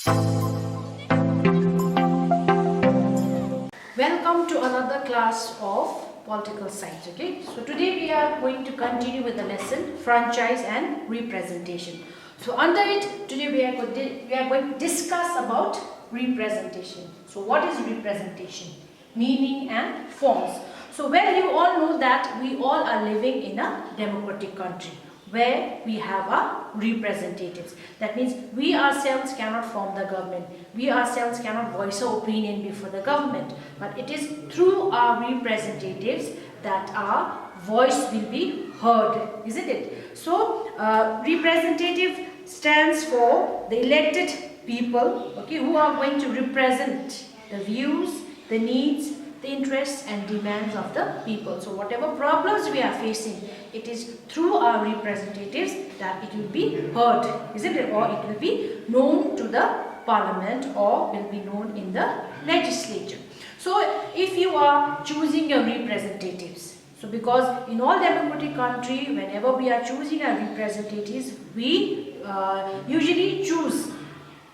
Welcome to another class of political science. Okay, so today we are going to continue with the lesson franchise and representation. So under it, today we are going to discuss about representation. So what is representation? Meaning and forms. So well, you all know that we all are living in a democratic country where we have our representatives. That means we ourselves cannot form the government. We ourselves cannot voice our opinion before the government. But it is through our representatives that our voice will be heard, isn't it? So representative stands for the elected people, okay, who are going to represent the views, the needs, the interests and demands of the people. So whatever problems we are facing, it is through our representatives that it will be heard, isn't it? Or it will be known to the parliament or will be known in the legislature. So if you are choosing your representatives, so because in all democratic country, whenever we are choosing our representatives, we usually choose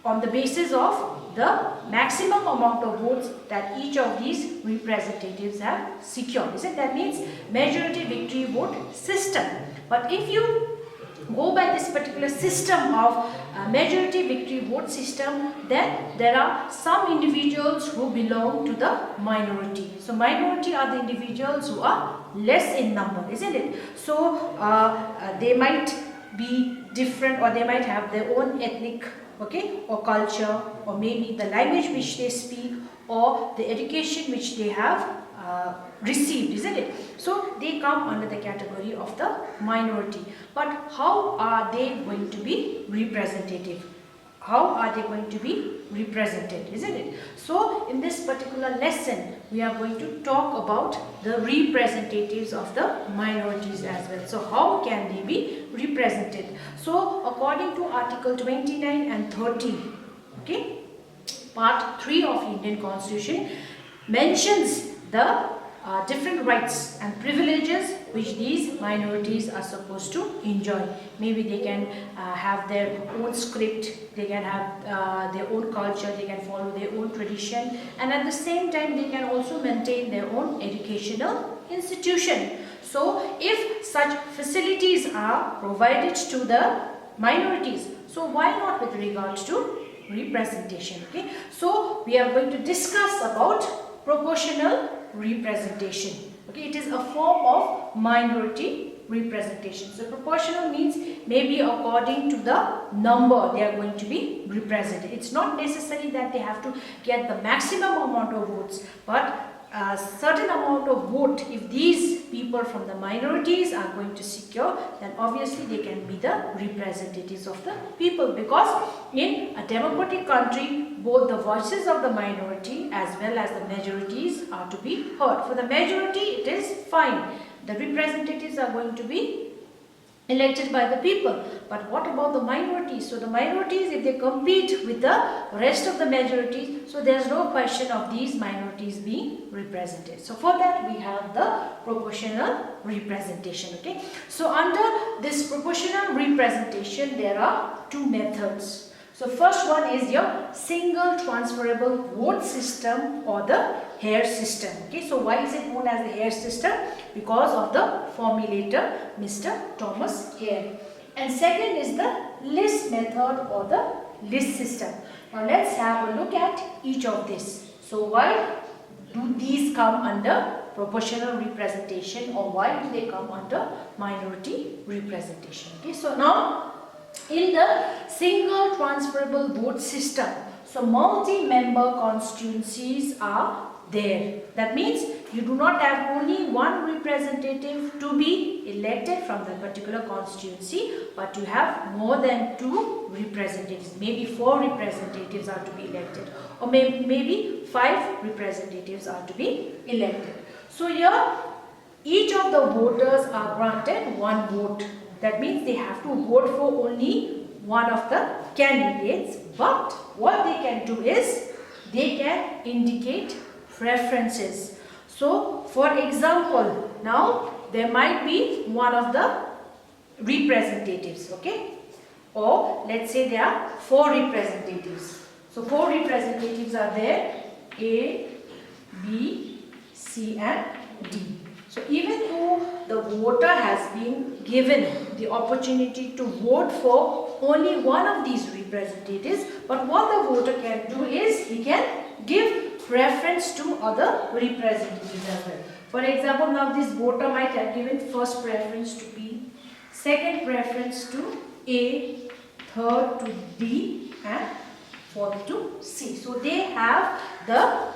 on the basis of the maximum amount of votes that each of these representatives have secured. Isn't that means majority victory vote system? But if you go by this particular system of majority victory vote system, then there are some individuals who belong to the minority. So minority are the individuals who are less in number, isn't it? So they might be different, or they might have their own ethnic, okay, or culture, or maybe the language which they speak, or the education which they have received, isn't it? So they come under the category of the minority. But how are they going to be representative? How are they going to be represented, isn't it? So in this particular lesson, we are going to talk about the representatives of the minorities as well. So how can they be represented? So according to Article 29 and 30, okay, Part 3 of Indian Constitution mentions the different rights and privileges which these minorities are supposed to enjoy. Maybe they can have their own script, they can have their own culture, they can follow their own tradition, and at the same time they can also maintain their own educational institution. So if such facilities are provided to the minorities, so why not with regards to representation? Okay, so we are going to discuss about proportional representation. Okay, it is a form of minority representation. So proportional means maybe according to the number they are going to be represented. It's not necessary that they have to get the maximum amount of votes, but a certain amount of vote, if these people from the minorities are going to secure, then obviously they can be the representatives of the people, because in a democratic country, both the voices of the minority as well as the majorities are to be heard. For the majority, it is fine. The representatives are going to be elected by the people. But what about the minorities? So the minorities, if they compete with the rest of the majorities, so there is no question of these minorities being represented. So for that we have the proportional representation. Okay, so under this proportional representation there are two methods. So first one is your single transferable vote system or the Hare system. Okay, so why is it known as the Hare system? Because of the formulator Mr. Thomas Hare. And second is the list method or the list system. Now let's have a look at each of this. So why do these come under proportional representation, or why do they come under minority representation? Okay, so now in the single transferable vote system, so multi-member constituencies are there. That means you do not have only one representative to be elected from that particular constituency, but you have more than two representatives. Maybe 4 representatives are to be elected, or maybe 5 representatives are to be elected. So here each of the voters are granted one vote. That means they have to vote for only one of the candidates, but what they can do is they can indicate preferences. So for example, now there might be one of the representatives, okay, or let's say there are 4 representatives. So 4 representatives are there, A, B, C and D. So even though the voter has been given the opportunity to vote for only one of these representatives, but what the voter can do is he can give preference to other representatives as well. For example, now this voter might have given first preference to B, second preference to A, third to D and fourth to C. So they have the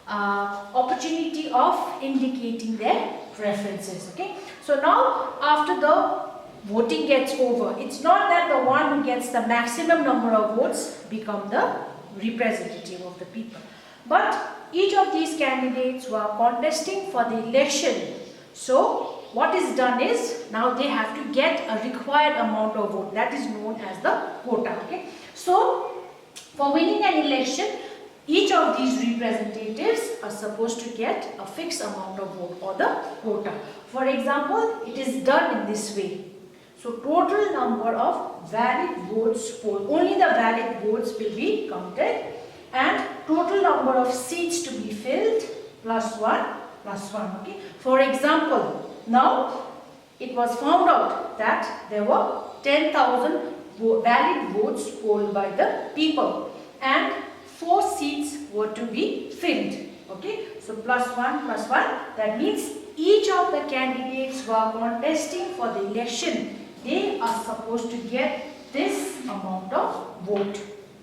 opportunity of indicating their preferences. Okay. So now after the voting gets over, it's not that the one who gets the maximum number of votes become the representative of the people, but each of these candidates were contesting for the election. So what is done is now they have to get a required amount of vote, that is known as the quota. Okay. So for winning an election, each of these representatives are supposed to get a fixed amount of vote or the quota. For example, it is done in this way. So total number of valid votes polled, only the valid votes will be counted, and total number of seats to be filled plus 1. Okay. For example, now it was found out that there were 10,000 valid votes polled by the people and 4 seats were to be filled. Okay, so plus 1, that means each of the candidates who are contesting for the election, they are supposed to get this amount of vote.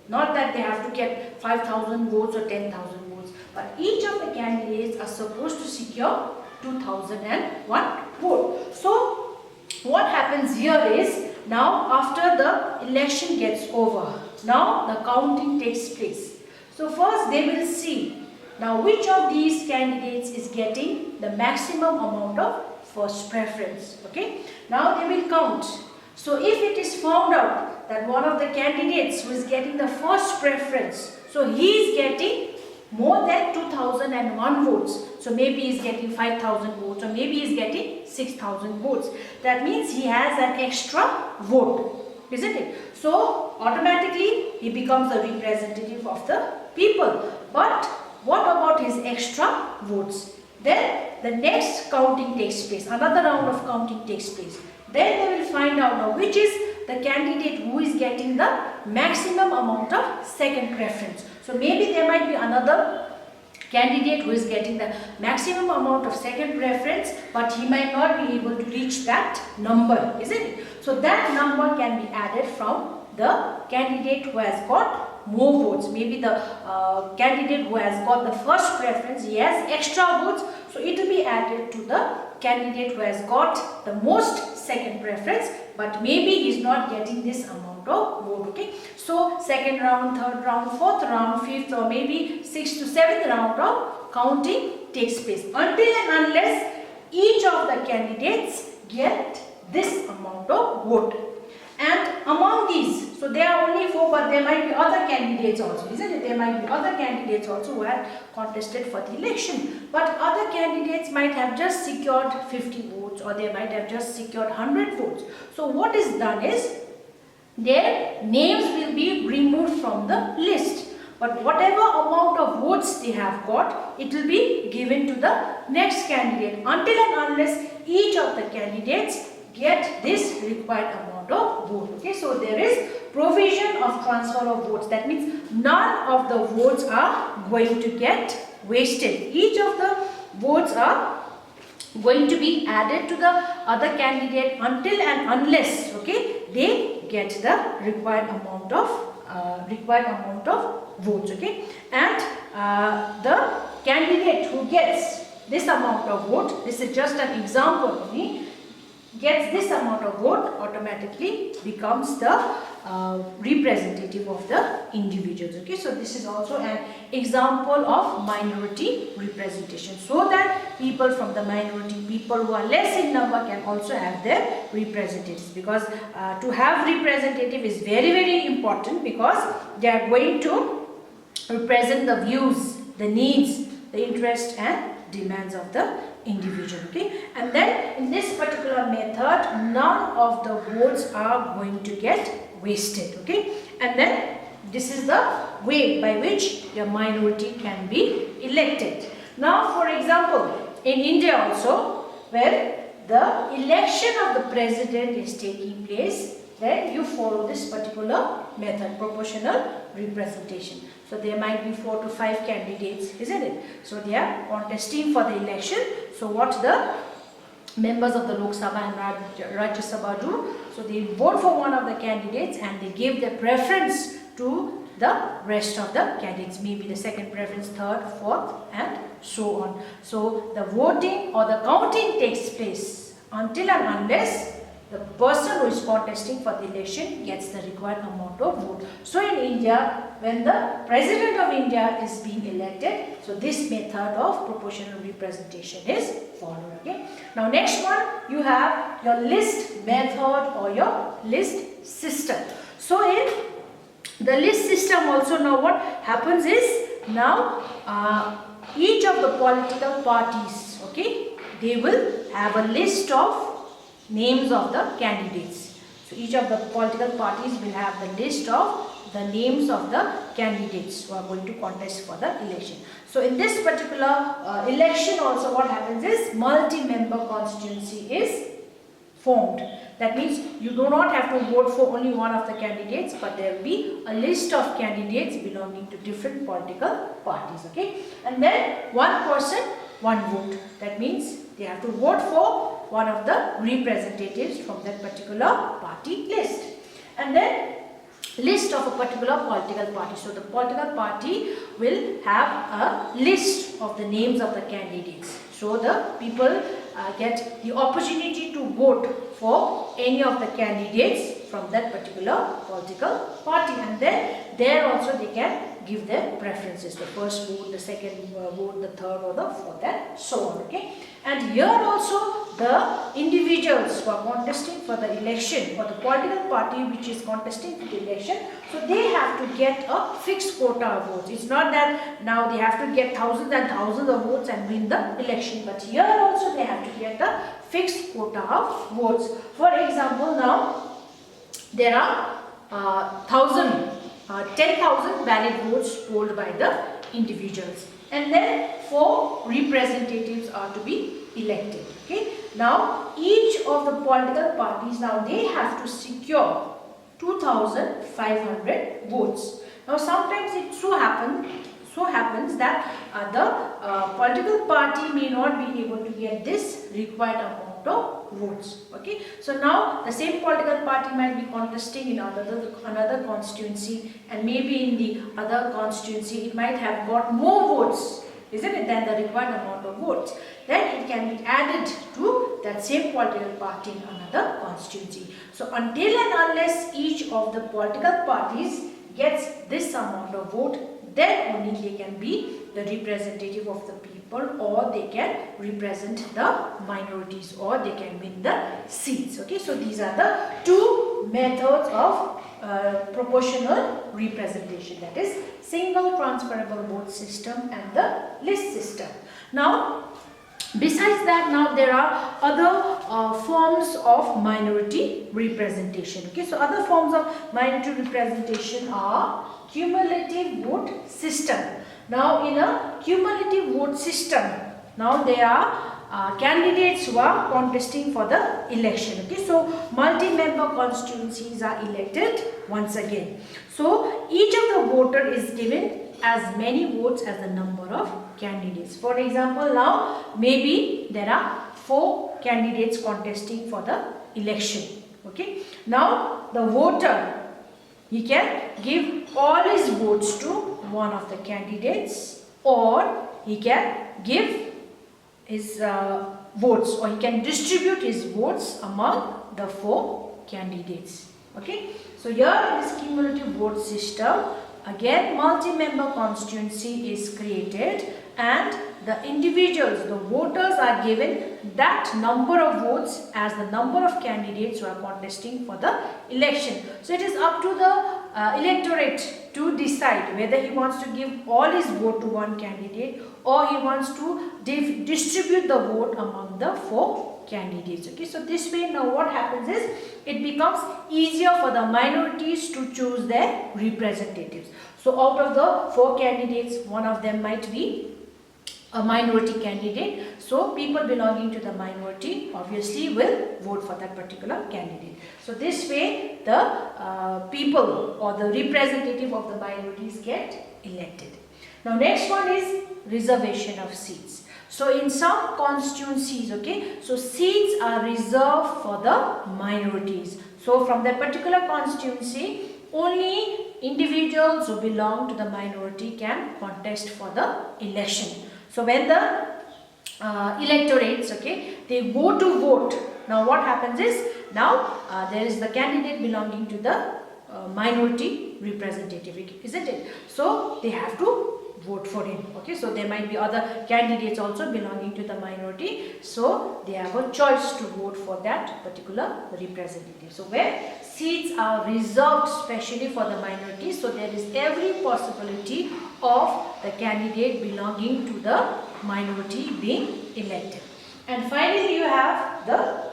Not that they have to get 5,000 votes or 10,000 votes, but each of the candidates are supposed to secure 2001 vote. So what happens here is, now after the election gets over, now the counting takes place. So first they will see now which of these candidates is getting the maximum amount of first preference. Okay. Now they will count. So if it is found out that one of the candidates who is getting the first preference, so he is getting more than 2001 votes. So maybe he is getting 5,000 votes, or maybe he is getting 6,000 votes. That means he has an extra vote, isn't it? So automatically he becomes a representative of the people. But what about his extra votes? Then the next counting takes place, another round of counting takes place. Then they will find out now which is the candidate who is getting the maximum amount of second preference. So maybe there might be another candidate who is getting the maximum amount of second preference, but he might not be able to reach that number, isn't it? So that number can be added from the candidate who has got more votes. Maybe the candidate who has got the first preference, he has extra votes, so it will be added to the candidate who has got the most second preference, but maybe he is not getting this amount of vote. Okay, so second round, third round, fourth round, fifth, or maybe sixth to seventh round of counting takes place, until and unless each of the candidates get this amount of vote. And among these, so there are only 4, but there might be other candidates also, isn't it? There might be other candidates also who had contested for the election. But other candidates might have just secured 50 votes, or they might have just secured 100 votes. So what is done is, their names will be removed from the list. But whatever amount of votes they have got, it will be given to the next candidate, until and unless each of the candidates get this required amount of vote. Okay, so there is provision of transfer of votes. That means none of the votes are going to get wasted. Each of the votes are going to be added to the other candidate until and unless, okay, they get the required amount of votes. Okay, and the candidate who gets this amount of vote, this is just an example only, gets this amount of vote, automatically becomes the representative of the individuals. Okay, so this is also an example of minority representation, so that people from the minority, people who are less in number, can also have their representatives, because to have representative is very, very important, because they are going to represent the views, the needs, the interests and demands of the individual. Okay, and then in this particular method, none of the votes are going to get wasted. Okay, and then This is the way by which your minority can be elected. Now, for example, in India also, where the election of the president is taking place, then you follow this particular method, proportional representation. So there might be 4 to 5 candidates, isn't it? So they are contesting for the election. So what the members of the Lok Sabha and Rajya Sabha do? So they vote for one of the candidates and they give their preference to the rest of the candidates, maybe the second preference, third, fourth, and so on. So the voting or the counting takes place until and unless the person who is contesting for the election gets the required amount of vote. So in India, when the President of India is being elected, so this method of proportional representation is followed. Okay. Now next one, you have your list method or your list system. So in the list system also, now what happens is, now each of the political parties, okay, they will have a list of names of the candidates. So each of the political parties will have the list of the names of the candidates who are going to contest for the election. So in this particular election also, what happens is multi-member constituency is formed. That means you do not have to vote for only one of the candidates, but there will be a list of candidates belonging to different political parties. Okay, and then one person, one vote. That means they have to vote for one of the representatives from that particular party list. And then list of a particular political party. So the political party will have a list of the names of the candidates. So the people get the opportunity to vote for any of the candidates from that particular political party, and then there also they can give their preferences, the first vote, the second vote, the third or the fourth, and so on. Okay, and here also the individuals who are contesting for the election, or the political party which is contesting for the election, so they have to get a fixed quota of votes. It's not that now they have to get thousands and thousands of votes and win the election, but here also they have to get a fixed quota of votes. For example, now there are 10,000 valid votes polled by the individuals, and then 4 representatives are to be elected. Okay, now each of the political parties, now they have to secure 2,500 votes. Now sometimes it so happens that the political party may not be able to get this required amount of votes. Okay, so now the same political party might be contesting in another constituency, and maybe in the other constituency it might have got more votes, isn't it, than the required amount of votes. Then it can be added to that same political party in another constituency. So until and unless each of the political parties gets this amount of vote, then only they can be the representative of the people, or they can represent the minorities, or they can win the seats. Okay, so these are the 2 methods of proportional representation, that is single transferable vote system and the list system. Now besides that, now there are other forms of minority representation. Okay, so other forms of minority representation are cumulative vote system. Now in a cumulative vote system, now there are candidates who are contesting for the election. Okay, so multi-member constituencies are elected once again. So each of the voter is given as many votes as the number of candidates. For example, now maybe there are 4 candidates contesting for the election. Okay, now the voter, he can give all his votes to one of the candidates, or he can give his votes, or he can distribute his votes among the 4 candidates. Okay, so here in this cumulative vote system, again multi-member constituency is created, and the individuals, the voters, are given that number of votes as the number of candidates who are contesting for the election. So it is up to the electorate to decide whether he wants to give all his vote to one candidate, or he wants to distribute the vote among the 4 candidates. Okay, so this way now what happens is it becomes easier for the minorities to choose their representatives. So out of the 4 candidates, one of them might be a minority candidate. So people belonging to the minority obviously will vote for that particular candidate. So this way the people or the representative of the minorities get elected. Now next one is reservation of seats. So in some constituencies, okay, so seats are reserved for the minorities. So from that particular constituency, only individuals who belong to the minority can contest for the election. So when the electorates, okay, they go to vote. Now what happens is, now there is the candidate belonging to the minority representative, isn't it? So they have to vote for him. Okay, so there might be other candidates also belonging to the minority, so they have a choice to vote for that particular representative. So where seats are reserved specially for the minorities, so there is every possibility of the candidate belonging to the minority being elected. And finally you have the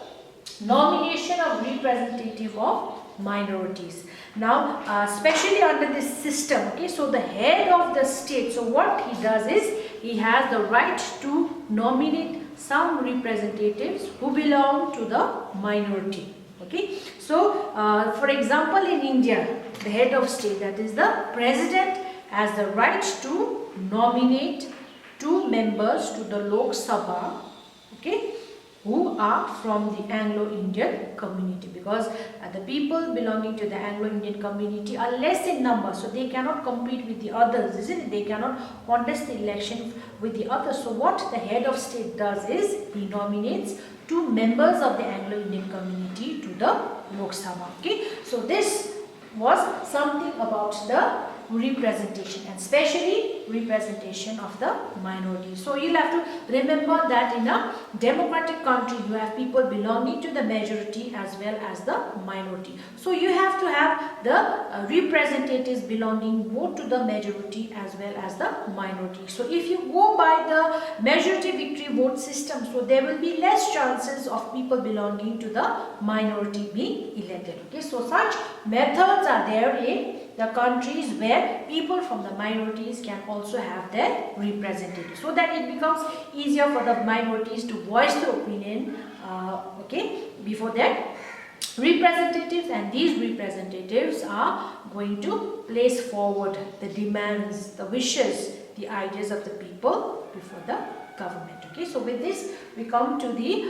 nomination of representative of minorities. Now especially under this system, okay, so the head of the state, so what he does is he has the right to nominate some representatives who belong to the minority. Okay, so for example in India, the head of state, that is the president, has the right to nominate 2 members to the Lok Sabha, okay, who are from the Anglo-Indian community, because the people belonging to the Anglo-Indian community are less in number, so they cannot compete with the others, isn't it? They cannot contest the election with the others. So what the head of state does is he nominates 2 members of the Anglo-Indian community to the Lok Sabha. Okay, so this was something about the representation, and especially representation of the minority. So you'll have to remember that in a democratic country you have people belonging to the majority as well as the minority. So you have to have the representatives belonging both to the majority as well as the minority. So if you go by the majority victory vote system, so there will be less chances of people belonging to the minority being elected. Okay, so such methods are there in the countries where people from the minorities can also have their representatives, so that it becomes easier for the minorities to voice their opinion okay, before their representatives, and these representatives are going to place forward the demands, the wishes, the ideas of the people before the government. Okay, so with this we come to the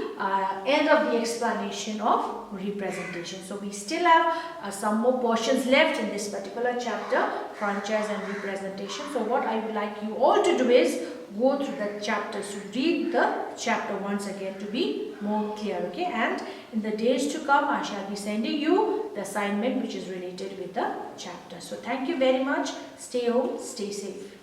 end of the explanation of representation. So we still have some more portions left in this particular chapter, franchise and representation. So what I would like you all to do is go through the chapters, to read the chapter once again to be more clear. Okay, and in the days to come I shall be sending you the assignment which is related with the chapter. So thank you very much. Stay home, stay safe.